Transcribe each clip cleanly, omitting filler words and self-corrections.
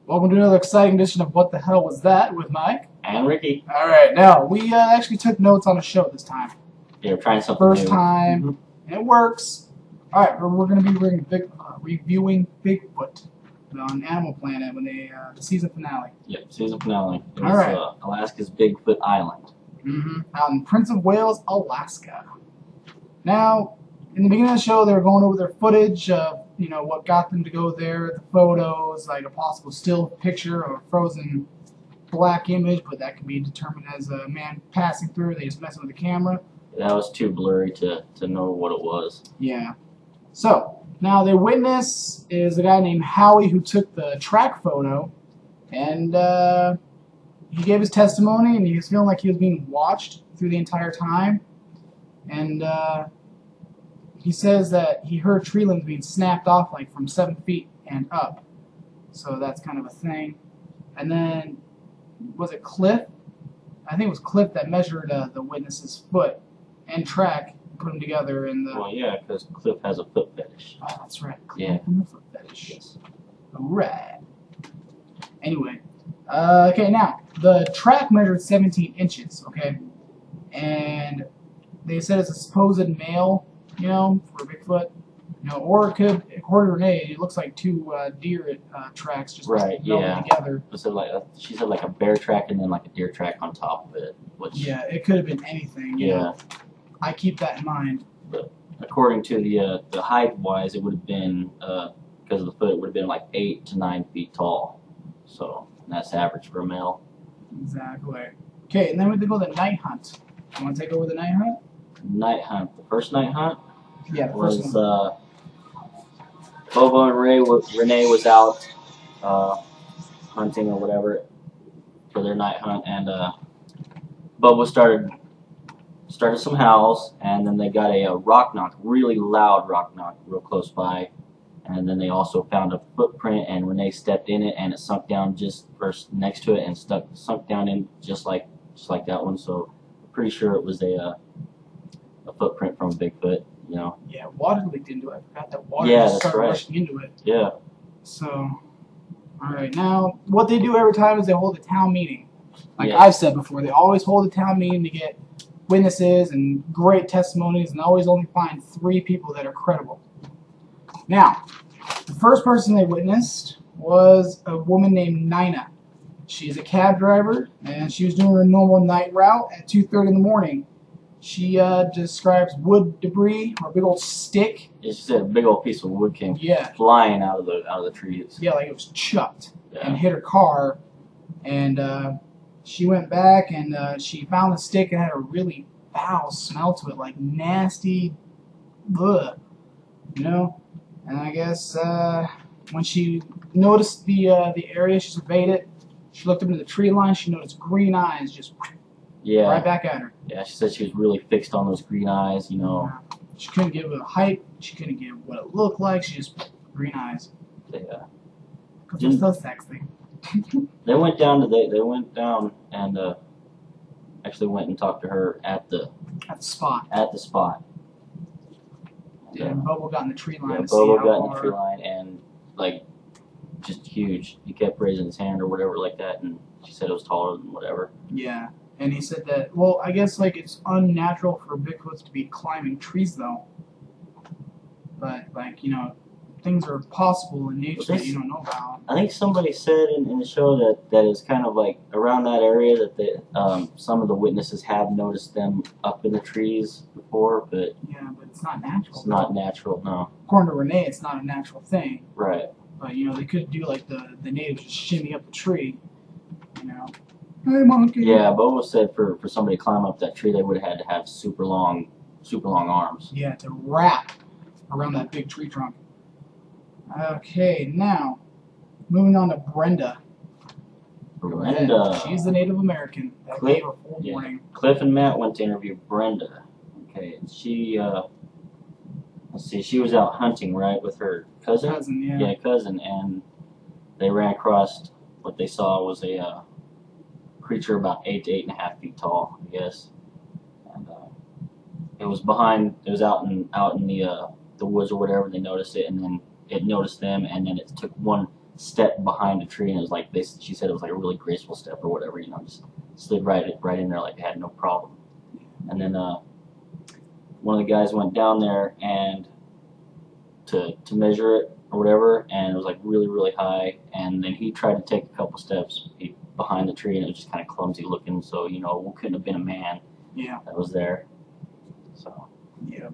Welcome to another exciting edition of What the Hell Was That with Mike and Ricky. Alright, now, we actually took notes on the show this time. Yeah, we're trying something First new. time, and it works. Alright, we're going to be reviewing Bigfoot on Animal Planet when they, the season finale. Yep, season finale. It All right. was Alaska's Bigfoot Island. Out in Prince of Wales, Alaska. Now, in the beginning of the show, they were going over their footage of, you know, what got them to go there, the photos, like a possible still picture or a frozen black image, but that can be determined as a man passing through. They just messing with the camera. That was too blurry to know what it was. Yeah. So, now the witness is a guy named Howie who took the track photo, and he gave his testimony, and he was feeling like he was being watched through the entire time. And he says that he heard tree limbs being snapped off like from 7 feet and up. So that's kind of a thing. And then, was it Cliff? I think it was Cliff that measured the witness's foot and track, put them together in the... Well, yeah, because Cliff has a foot fetish. Oh, that's right. Cliff Yeah. and the foot fetish. Yes. Alright. Anyway. Okay, now, the track measured 17 inches, okay? And they said it's a supposed male, you know, for Bigfoot. You know, or it could, according to Renee, it looks like two deer tracks just Right, yeah. together. So like she said, like a bear track and then like a deer track on top of it. Which Yeah, it could have been anything. You yeah, know? I keep that in mind. but according to the height wise, it would have been because of the foot, it would have been like 8 to 9 feet tall. So that's average for a male. Exactly. Okay, and then we go to the night hunt. You want to take over the night hunt? Night hunt. The first night hunt Yeah, the first was one. Bobo and Renee was out hunting or whatever for their night hunt, and Bobo started some howls, and then they got a rock knock, really loud rock knock, real close by, and then they also found a footprint, and Renee stepped in it, and it sunk down just first next to it, and sunk down in just like that one. So I'm pretty sure it was a footprint from a Bigfoot. You know. Yeah, water leaked into it. I forgot that water Yeah, just that's started right. rushing into it. Yeah. So, alright, now, what they do every time is they hold a town meeting. Like Yeah. I've said before, they always hold a town meeting to get witnesses and great testimonies, and always only find 3 people that are credible. Now, the first person they witnessed was a woman named Nina. She's a cab driver, and she was doing her normal night route at 2:30 in the morning. She describes wood debris, or a big old stick. She said a big old piece of wood came Yeah. flying out of the trees. Yeah, like it was chucked and Yeah. hit her car. And she went back and she found the stick and had a really foul smell to it, like nasty, ugh, you know. And I guess when she noticed the area, she surveyed it. She looked up into the tree line. She noticed green eyes just Yeah. right back at her. Yeah, she said she was really fixed on those green eyes, you know. She couldn't give it a height. She couldn't give what it looked like. She just green eyes. They Because they're so sexy. they went down and actually went and talked to her at the At the spot. Yeah, And Bobo got in the tree line yeah, to see Bobo how got in the far. tree line and like just huge. He kept raising his hand or whatever like that, and she said it was taller than whatever. Yeah, and he said that, well, I guess, like, it's unnatural for Bigfoots to be climbing trees, though. But, like, you know, things are possible in nature that you don't know about. I think somebody said in the show that it's kind of like around that area that some of the witnesses have noticed them up in the trees before, but Yeah, but it's not natural. it's not natural, no. According to Renee, it's not a natural thing. Right. But, you know, they could do, like, the natives just shimmy up the tree, you know. Hey, monkey! Yeah, Bobo said for somebody to climb up that tree, they would have had to have super long arms. Yeah, to wrap around that big tree trunk. Okay, now, moving on to Brenda. Brenda. She's the Native American that Cliff- gave a full yeah. warning. Cliff and Matt went to interview Brenda. Okay, and she let's see, she was out hunting, right, with her cousin? Cousin, yeah. Yeah, cousin, and they ran across what they saw was a creature about 8 to 8.5 feet tall, I guess. And it was out in the woods or whatever. They noticed it, and then it noticed them, and then it took one step behind a tree, and it was like she said it was like a really graceful step or whatever, you know, just slid right in there like it had no problem. And then one of the guys went down there and to measure it or whatever, and it was like really high. And then he tried to take a couple steps behind the tree, and it was just kind of clumsy looking. So you know, it couldn't have been a man. Yeah. That was there. So. Yeah.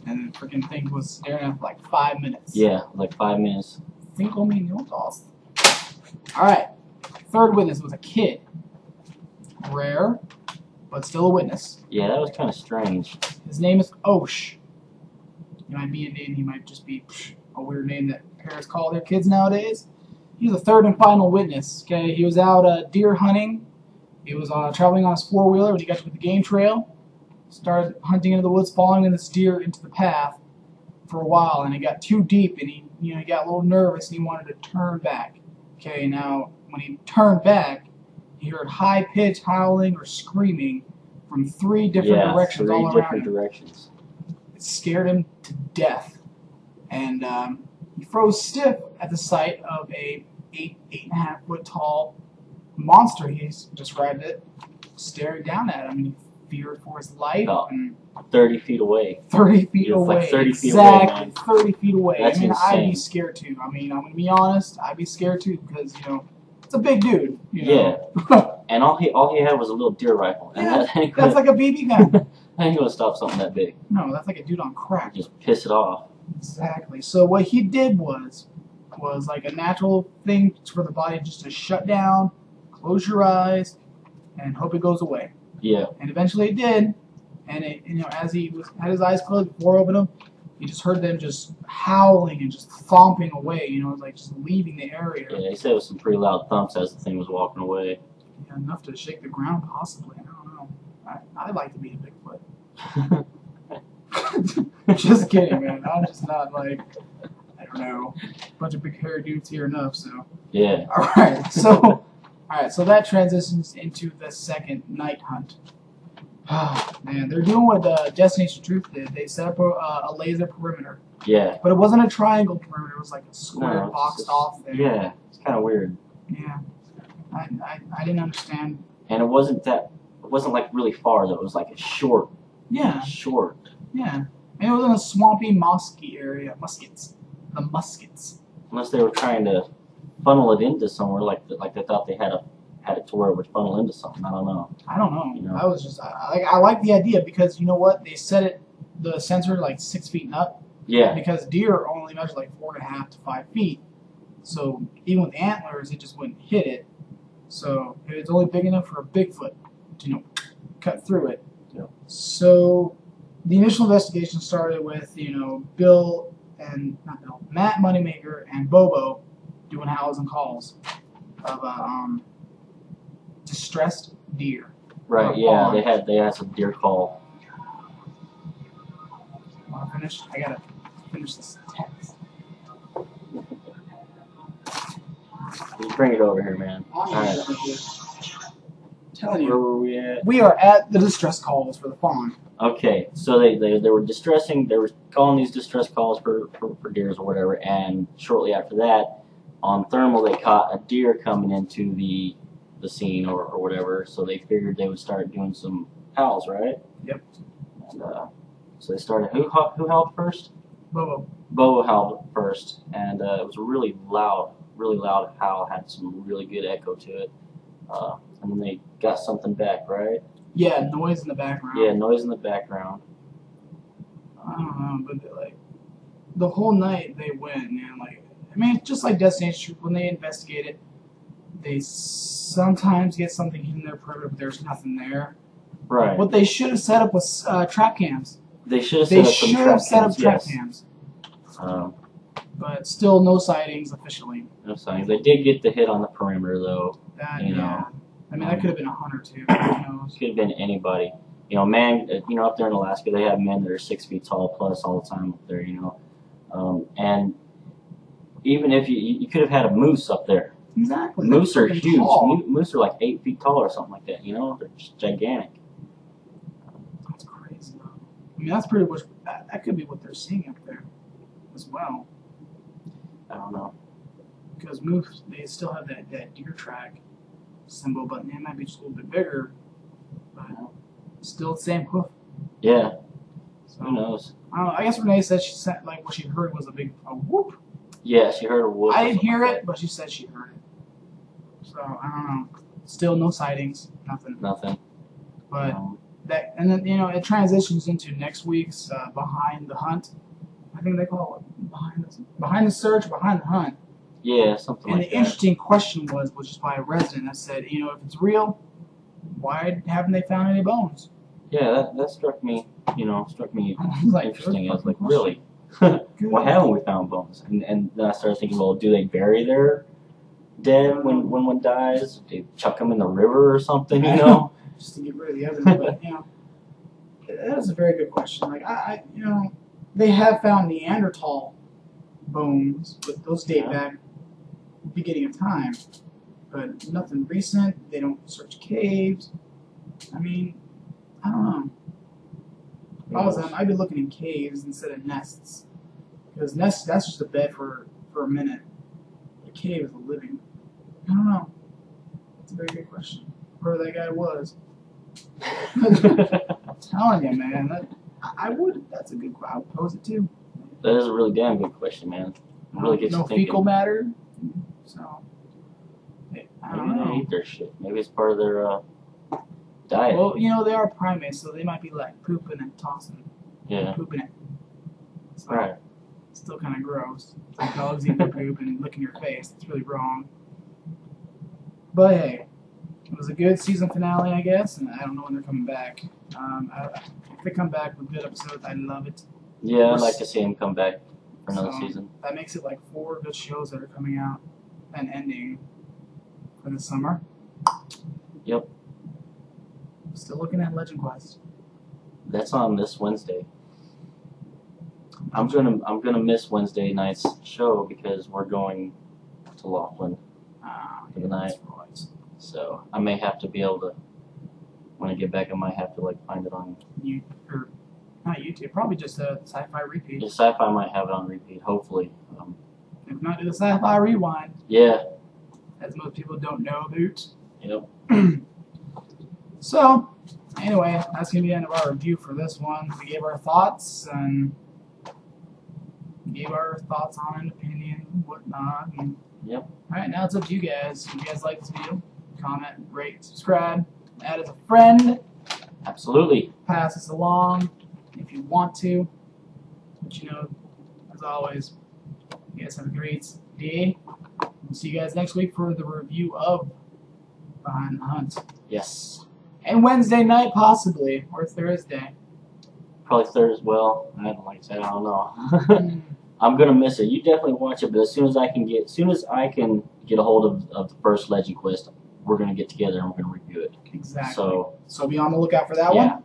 And the freaking thing was staring at for like 5 minutes. Yeah, like 5 minutes. 5 minutos. All right. Third witness was a kid. Rare, but still a witness. Yeah, that was kind of strange. His name is Osh. He might be a name. He might just be a weird name that parents call their kids nowadays. He's the third and final witness. Okay, he was out deer hunting. He was traveling on his four-wheeler when he got to the game trail. Started hunting into the woods, following this deer into the path for a while, and it got too deep, and he got a little nervous, and he wanted to turn back. Okay, now when he turned back, he heard high-pitched howling or screaming from 3 different directions all around him. Directions. It scared him to death, and he froze stiff at the sight of a 8.5 foot tall monster. He's described it, staring down at him. And he feared for his life. About and 30 feet away. 30 feet away. Like 30 feet exactly, away, man. 30 feet away. That's I mean, insane. I'd be scared too. I mean, I'm gonna be honest. I'd be scared too because it's a big dude. Yeah. And all he had was a little deer rifle. And Yeah, that ain't that's like a BB gun. that ain't gonna stop something that big. No, that's like a dude on crack. Just piss it off. Exactly. So what he did was like a natural thing for the body just to shut down, close your eyes, and hope it goes away. Yeah. And eventually it did. And as he had his eyes closed before opening them, he just heard them just howling and just thumping away. It was like just leaving the area. Yeah, he said it was some pretty loud thumps as the thing was walking away. Yeah, enough to shake the ground, possibly. I don't know. I'd like to be a Bigfoot. Just kidding, man. I'm just not like, I don't know, a bunch of big hairy dudes here enough. So. Yeah. All right. So that transitions into the second night hunt. Man, they're doing what Destination Truth did. They set up a laser perimeter. Yeah. But it wasn't a triangle perimeter. It was like a square boxed off thing. Yeah. It's kind of weird. Yeah. I didn't understand. And it wasn't like really far though. It was like a short. Yeah. Short. Yeah. And it was in a swampy, mosky area. The muskets. Unless they were trying to funnel it into somewhere, like they thought they had it to where it would funnel into something. I don't know. I don't know. I was just I like the idea because you know what, they set the sensor like 6 feet and up. Yeah. Because deer only measure like 4.5 to 5 feet, so even with antlers, it just wouldn't hit it. So it's only big enough for a Bigfoot to cut through it. Yeah. So the initial investigation started with Matt Moneymaker and Bobo doing howls and calls of distressed deer. Right. Yeah. They had some deer call. Want to finish? I gotta finish this text. Just bring it over here, man. All right. Telling you. Where were we at? We are at the distress calls for the fawn. Okay, so they were distressing. They were calling these distress calls for deers or whatever, and shortly after that, on thermal, they caught a deer coming into the scene or whatever. So they figured they would start doing some howls, right? Yep. And so they started. Who howled first? Bobo. Bobo howled first, and it was a really loud howl. Had some really good echo to it. And then they got something back, right? Yeah, noise in the background. Yeah, noise in the background. I don't know, but the whole night they went, man. Just like Destination Truth, when they investigate it, they sometimes get something in their perimeter, but there's nothing there. Right. What they should have set up was trap cams. They should have set up trap cams. But still no sightings officially. No sightings. They did get the hit on the perimeter, though. Yeah. That could have been a hunter too. Who knows? Could have been anybody. Man. Up there in Alaska, they have men that are 6 feet tall plus all the time up there. And even if you could have had a moose up there. Exactly. Moose are huge. Tall. Moose are like 8 feet tall or something like that. They're just gigantic. That's crazy. That's pretty much that could be what they're seeing up there as well. I don't know. because moose, they still have that deer track symbol, but it might be just a little bit bigger, but still the same hoof. Yeah. So, Who knows? I don't know. I guess Renee said like what she heard was a whoop. Yeah, she heard a whoop. I didn't hear it, but she said she heard it. So I don't know. Still no sightings, nothing. Nothing. But that, and then it transitions into next week's Behind the Hunt. I think they call it behind the search, behind the hunt. Yeah, something and like that. And the interesting question was just by a resident that said, if it's real, why haven't they found any bones? Yeah, that struck me. Struck me like, interesting. I was like, really? Why haven't we found bones? And then I started thinking, well, do they bury their dead when one dies? Do they chuck them in the river or something? Just to get rid of the evidence. But that is a very good question. Like they have found Neanderthal bones, but those date back beginning of time, but nothing recent. They don't search caves. I mean, I don't know. If I was them, I'd be looking in caves instead of nests, because nests, that's just a bed for a minute. A cave is a living. I don't know. That's a very good question. Whoever that guy was. I'm telling you, man. I would. That's a good question. I would pose it too. That is a really damn good question, man. It really gets you thinking. No fecal matter. So, I don't know. Maybe they eat their shit. Maybe it's part of their diet. Well, they are primates, so they might be like pooping and tossing. Yeah. Pooping it. So, right. It's still kind of gross. It's like dogs eating their poop and licking your face. It's really wrong. But hey, it was a good season finale, I guess, and I don't know when they're coming back. If they come back with good episodes, I love it. Yeah, I'd like to see them come back for another season. That makes it like 4 good shows that are coming out and ending for the summer. Yep. Still looking at Legend Quest. That's on this Wednesday. I'm gonna miss Wednesday night's show because we're going to Laughlin for the night. Right. So I may have to be able to, when I get back, I might have to find it on not YouTube, probably just a Sci-Fi repeat. Yeah, Sci-Fi might have it on repeat, hopefully. If not, do the Sci-Fi rewind. Yeah. As most people don't know about. Yep. So, anyway, that's going to be the end of our review for this one. We gave our thoughts and gave our thoughts on an opinion and whatnot. And, yep. Alright, now it's up to you guys. If you guys like this video, comment, rate, subscribe, add as a friend. Absolutely. Pass us along if you want to. But as always, you guys have a great day. We'll see you guys next week for the review of Behind the Hunt. Yes. And Wednesday night, possibly, or Thursday. Probably Thursday. Well, I don't know. I'm gonna miss it. You definitely watch it, but as soon as I can get a hold of the first Legend Quest, we're gonna get together and we're gonna review it. Exactly. So be on the lookout for that one.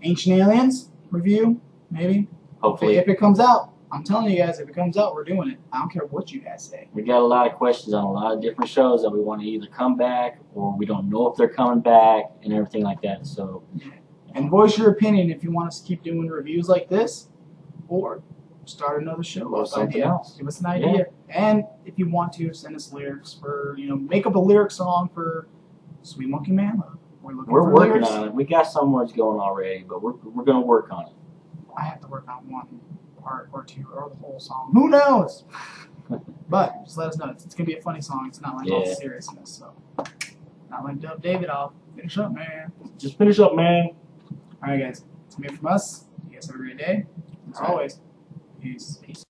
Ancient Aliens review, maybe. Hopefully, if it comes out. I'm telling you guys, if it comes out, we're doing it. I don't care what you guys say. We got a lot of questions on a lot of different shows that we want to either come back or we don't know if they're coming back and everything like that. So, and voice your opinion if you want us to keep doing reviews like this, or start another show or something else. Give us an idea, and if you want to, send us lyrics for make up a lyric song for Sweet Monkey Man. We're working on it. We got some words going already, but we're gonna work on it. I have to work on one part or two or the whole song. Who knows? But just let us know. It's going to be a funny song. It's not like all seriousness. So, not like Dub David. I'll finish up, man. Just finish up, man. All right, guys. It's me from us. You guys have a great day. As always, peace.